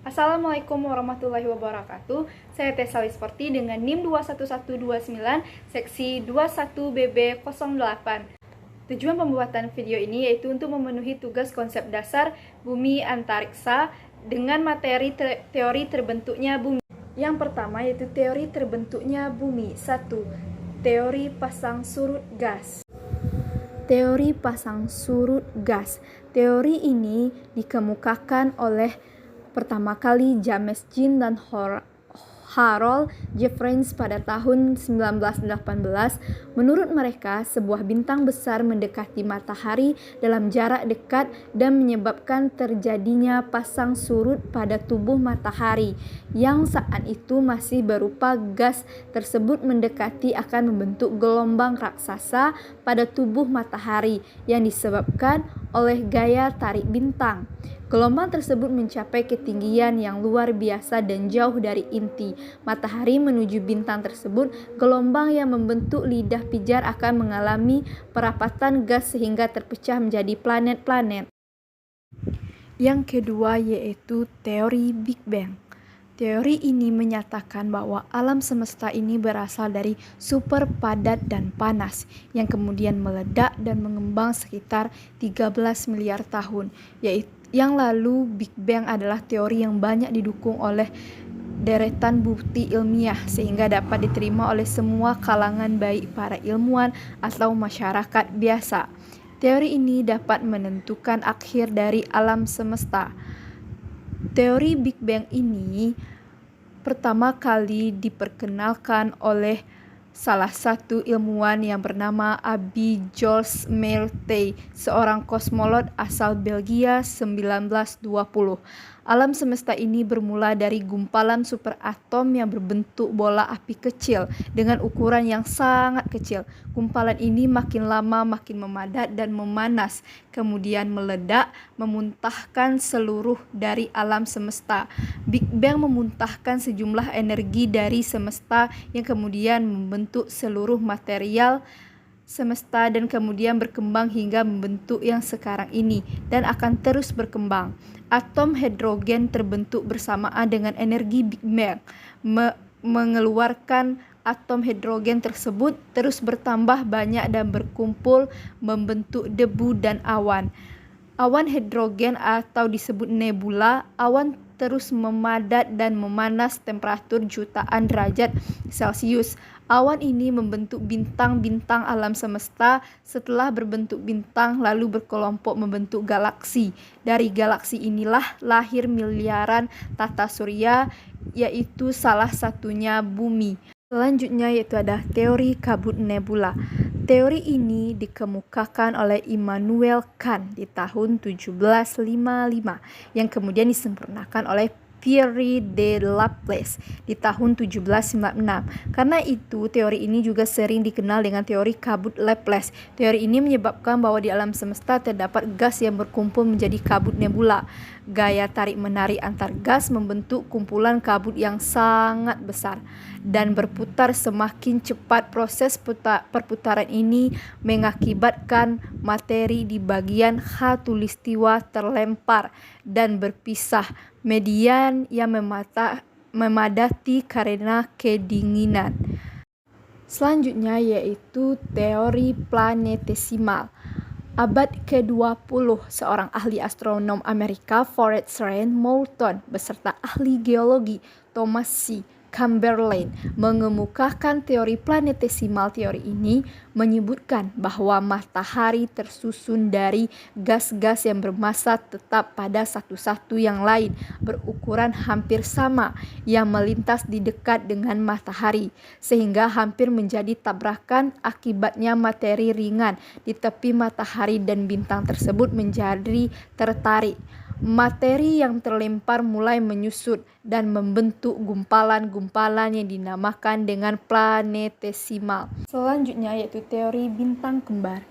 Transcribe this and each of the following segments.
Assalamualaikum warahmatullahi wabarakatuh. Saya Tessa Sporty dengan NIM 21129 seksi 21BB08. Tujuan pembuatan video ini yaitu untuk memenuhi tugas konsep dasar bumi antariksa dengan materi teori terbentuknya bumi. Yang pertama yaitu teori terbentuknya bumi. 1. Teori pasang surut gas. Teori pasang surut gas. Teori ini dikemukakan oleh pertama kali James Jean dan Harold Jeffreys pada tahun 1918. Menurut mereka, sebuah bintang besar mendekati matahari dalam jarak dekat dan menyebabkan terjadinya pasang surut pada tubuh matahari yang saat itu masih berupa gas. Tersebut mendekati akan membentuk gelombang raksasa pada tubuh matahari yang disebabkan oleh gaya tarik bintang. Gelombang tersebut mencapai ketinggian yang luar biasa dan jauh dari inti matahari menuju bintang tersebut. Gelombang yang membentuk lidah pijar akan mengalami perapatan gas sehingga terpecah menjadi planet-planet. Yang kedua yaitu teori Big Bang. Teori ini menyatakan bahwa alam semesta ini berasal dari super padat dan panas yang kemudian meledak dan mengembang sekitar 13 miliar tahun. Yang lalu Big Bang adalah teori yang banyak didukung oleh deretan bukti ilmiah sehingga dapat diterima oleh semua kalangan baik para ilmuwan atau masyarakat biasa. Teori ini dapat menentukan akhir dari alam semesta. Teori Big Bang ini pertama kali diperkenalkan oleh salah satu ilmuwan yang bernama Abby Jules Milne, seorang kosmolog asal Belgia 1920. Alam semesta ini bermula dari gumpalan superatom yang berbentuk bola api kecil dengan ukuran yang sangat kecil. Gumpalan ini makin lama makin memadat dan memanas, kemudian meledak, memuntahkan seluruh dari alam semesta. Big Bang memuntahkan sejumlah energi dari semesta yang kemudian membentuk seluruh material semesta dan kemudian berkembang hingga membentuk yang sekarang ini dan akan terus berkembang. Atom hidrogen terbentuk bersamaan dengan energi Big Bang, mengeluarkan atom hidrogen tersebut terus bertambah banyak dan berkumpul membentuk debu dan awan. Awan hidrogen atau disebut nebula, awan terus memadat dan memanas temperatur jutaan derajat Celcius. Awan ini membentuk bintang-bintang alam semesta. Setelah berbentuk bintang lalu berkelompok membentuk galaksi. Dari galaksi inilah lahir miliaran tata surya, yaitu salah satunya bumi. Selanjutnya yaitu ada teori kabut nebula. Teori ini dikemukakan oleh Immanuel Kant di tahun 1755 yang kemudian disempurnakan oleh Pierre de Laplace di tahun 1796. Karena itu, teori ini juga sering dikenal dengan teori kabut Laplace. Teori ini menyebabkan bahwa di alam semesta terdapat gas yang berkumpul menjadi kabut nebula. Gaya tarik-menarik antar gas membentuk kumpulan kabut yang sangat besar dan berputar semakin cepat. Proses perputaran ini mengakibatkan materi di bagian khatulistiwa terlempar dan berpisah, median yang memadati karena kedinginan. Selanjutnya yaitu teori planetesimal. Abad ke-20, seorang ahli astronom Amerika, Forrest Rand Moulton, beserta ahli geologi Thomas C. Chamberlain mengemukakan teori planetesimal. Teori ini menyebutkan bahwa matahari tersusun dari gas-gas yang bermassa tetap pada satu yang lain berukuran hampir sama yang melintas di dekat dengan matahari sehingga hampir menjadi tabrakan. Akibatnya materi ringan di tepi matahari dan bintang tersebut menjadi tertarik. Materi yang terlempar mulai menyusut dan membentuk gumpalan-gumpalan yang dinamakan dengan planetesimal. Selanjutnya yaitu teori bintang kembar.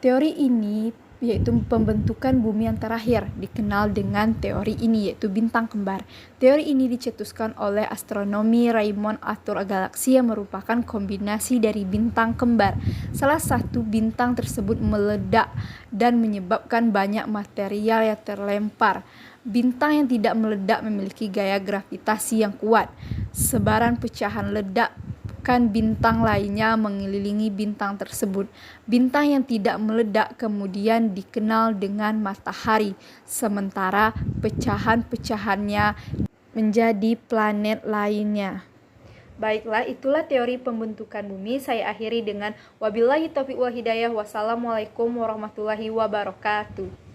Teori ini yaitu pembentukan bumi yang terakhir dikenal dengan teori ini yaitu bintang kembar. Teori ini dicetuskan oleh astronomi Raymond Arthur Galaksi yang merupakan kombinasi dari bintang kembar. Salah satu bintang tersebut meledak dan menyebabkan banyak material yang terlempar. Bintang yang tidak meledak memiliki gaya gravitasi yang kuat. Sebaran pecahan ledakan bintang lainnya mengelilingi bintang tersebut. Bintang yang tidak meledak kemudian dikenal dengan matahari, sementara pecahan-pecahannya menjadi planet lainnya. Baiklah, itulah teori pembentukan bumi. Saya akhiri dengan wabillahi taufiq wal hidayah. Wassalamualaikum warahmatullahi wabarakatuh.